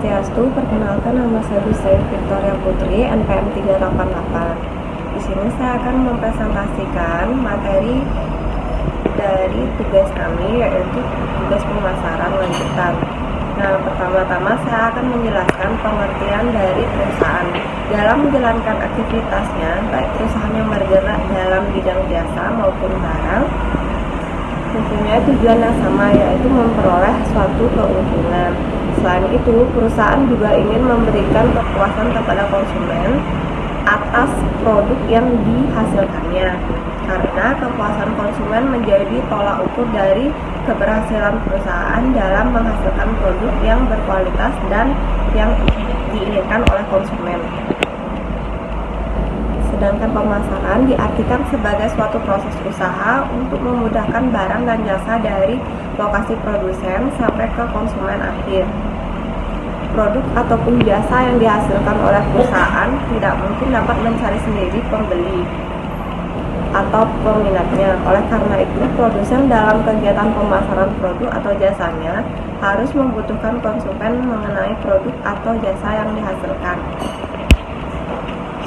Swastiastu, perkenalkan nama saya Hussein Victoria Putri, NPM 388. Di sini saya akan mempresentasikan materi dari tugas kami, yaitu tugas pemasaran lanjutan. Nah, pertama-tama saya akan menjelaskan pengertian dari perusahaan. Dalam menjalankan aktivitasnya, baik perusahaan yang bergerak dalam bidang jasa maupun barang, mempunyai tujuan yang sama, yaitu memperoleh suatu keuntungan. Selain itu, perusahaan juga ingin memberikan kepuasan kepada konsumen atas produk yang dihasilkannya, karena kepuasan konsumen menjadi tolak ukur dari keberhasilan perusahaan dalam menghasilkan produk yang berkualitas dan yang diinginkan oleh konsumen. Sedangkan pemasaran diartikan sebagai suatu proses usaha untuk memudahkan barang dan jasa dari lokasi produsen sampai ke konsumen akhir. Produk ataupun jasa yang dihasilkan oleh perusahaan tidak mungkin dapat mencari sendiri pembeli atau peminatnya. Oleh karena itu, produsen dalam kegiatan pemasaran produk atau jasanya harus membutuhkan konsumen mengenai produk atau jasa yang dihasilkan.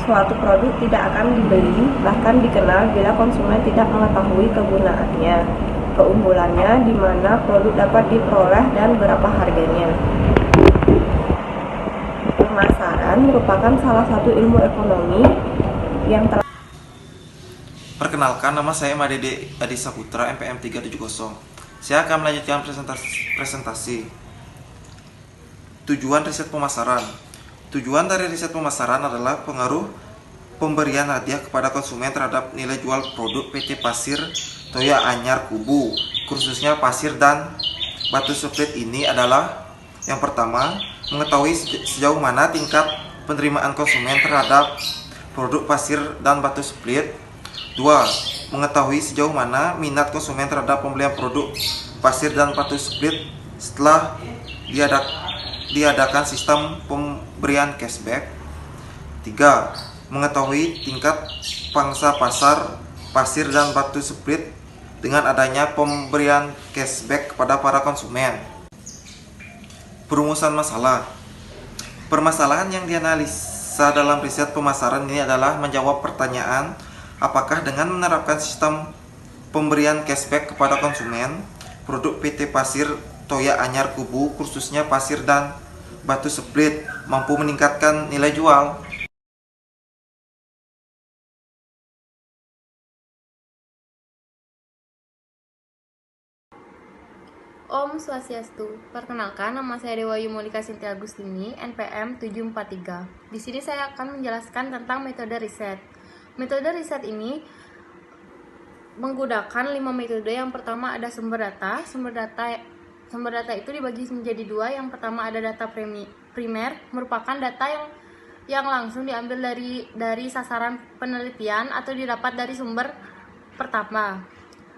Suatu produk tidak akan dibeli, bahkan dikenal bila konsumen tidak mengetahui kegunaannya, keunggulannya, di mana produk dapat diperoleh, dan berapa harganya. Pemasaran merupakan salah satu ilmu ekonomi yang telah. Perkenalkan, nama saya Madede Adi Saputra, NPM 370. Saya akan melanjutkan presentasi. Tujuan riset pemasaran. Tujuan dari riset pemasaran adalah pengaruh pemberian hadiah kepada konsumen terhadap nilai jual produk PT Pasir Toya Anyar Kubu, khususnya pasir dan batu split. Ini adalah yang pertama, mengetahui sejauh mana tingkat penerimaan konsumen terhadap produk pasir dan batu split. 2. Mengetahui sejauh mana minat konsumen terhadap pembelian produk pasir dan batu split setelah diadakan sistem pemberian cashback. 3. Mengetahui tingkat pangsa pasar pasir dan batu split dengan adanya pemberian cashback kepada para konsumen. Perumusan masalah. Permasalahan yang dianalisa dalam riset pemasaran ini adalah menjawab pertanyaan, apakah dengan menerapkan sistem pemberian cashback kepada konsumen, produk PT Pasir Toya Anyar Kubu, khususnya pasir dan batu split, mampu meningkatkan nilai jual. Om Swastiastu. Perkenalkan, nama saya Dewa Yumolika Sinti Agustini, NPM 743. Di sini saya akan menjelaskan tentang metode riset. Metode riset ini menggunakan 5 metode. Yang pertama ada sumber data. Sumber data itu dibagi menjadi 2. Yang pertama ada data primer, merupakan data yang langsung diambil dari sasaran penelitian atau didapat dari sumber pertama,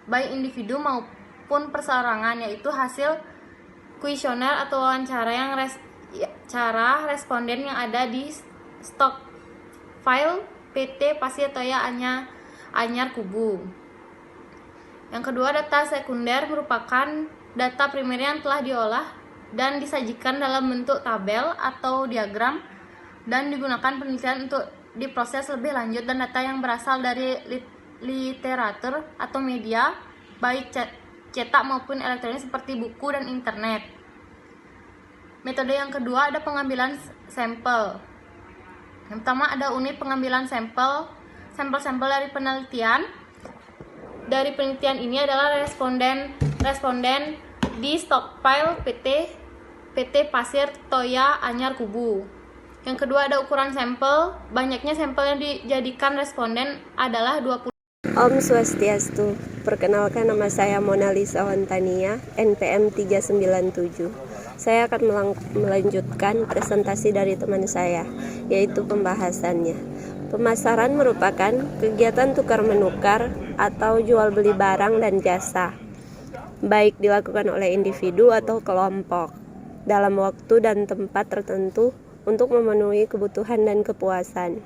baik individu maupun perseorangan, yaitu hasil kuesioner atau wawancara cara responden yang ada di stok file PT Pasir Toya Anyar Kubu. Yang kedua, data sekunder merupakan data primer yang telah diolah dan disajikan dalam bentuk tabel atau diagram dan digunakan penelitian untuk diproses lebih lanjut, dan data yang berasal dari literatur atau media baik cetak maupun elektronik seperti buku dan internet. Metode yang kedua ada pengambilan sampel. Yang pertama ada unit pengambilan sampel dari penelitian. Dari penelitian ini adalah responden di stockpile PT Pasir Toya Anyar Kubu. Yang kedua ada ukuran sampel. Banyaknya sampel yang dijadikan responden adalah 20. Om Swastiastu, perkenalkan nama saya Mona Lisa Wantania, NPM 397. Saya akan melanjutkan presentasi dari teman saya, yaitu pembahasannya. Pemasaran merupakan kegiatan tukar-menukar atau jual beli barang dan jasa, baik dilakukan oleh individu atau kelompok, dalam waktu dan tempat tertentu untuk memenuhi kebutuhan dan kepuasan.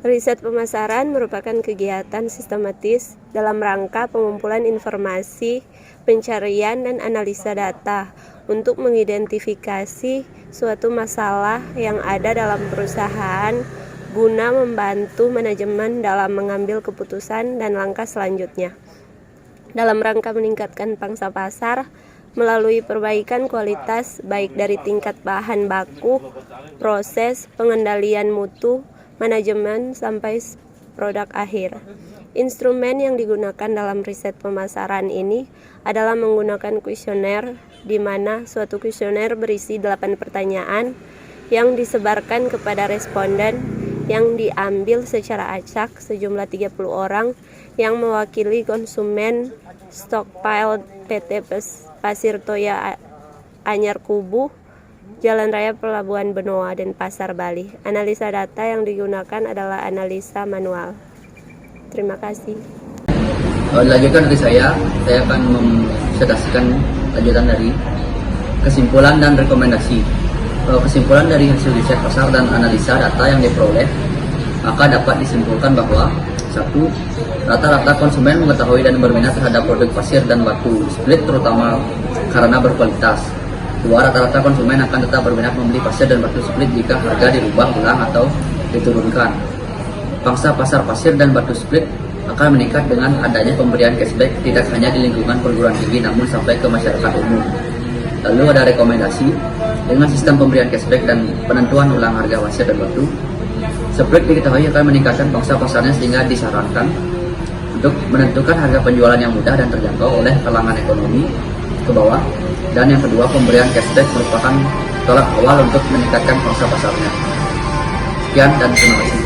Riset pemasaran merupakan kegiatan sistematis dalam rangka pengumpulan informasi, pencarian dan analisa data untuk mengidentifikasi suatu masalah yang ada dalam perusahaan guna membantu manajemen dalam mengambil keputusan dan langkah selanjutnya. Dalam rangka meningkatkan pangsa pasar melalui perbaikan kualitas baik dari tingkat bahan baku, proses, pengendalian mutu, manajemen, sampai produk akhir. Instrumen yang digunakan dalam riset pemasaran ini adalah menggunakan kuesioner, di mana suatu kuesioner berisi 8 pertanyaan yang disebarkan kepada responden yang diambil secara acak sejumlah 30 orang yang mewakili konsumen stockpile PT Pasir Toya Anyar Kubu, Jalan Raya Pelabuhan Benoa, dan Pasar Bali. Analisa data yang digunakan adalah analisa manual. Terima kasih. Lanjutkan dari saya akan mempresentasikan lanjutan dari kesimpulan dan rekomendasi. Kesimpulan dari hasil riset pasar dan analisa data yang diperoleh, maka dapat disimpulkan bahwa 1. Rata-rata konsumen mengetahui dan berminat terhadap produk pasir dan batu split terutama karena berkualitas. 2. Rata-rata konsumen akan tetap berminat membeli pasir dan batu split jika harga dirubah ulang atau diturunkan. Pangsa pasar pasir dan batu split akan meningkat dengan adanya pemberian cashback tidak hanya di lingkungan perguruan tinggi namun sampai ke masyarakat umum. Lalu ada rekomendasi dengan sistem pemberian cashback dan penentuan ulang harga pasir dan batu. Split diketahui akan meningkatkan pangsa pasarnya sehingga disarankan untuk menentukan harga penjualan yang mudah dan terjangkau oleh kalangan ekonomi ke bawah. Dan yang kedua, pemberian cashback merupakan tolak awal untuk meningkatkan pangsa pasarnya. Sekian dan terima kasih.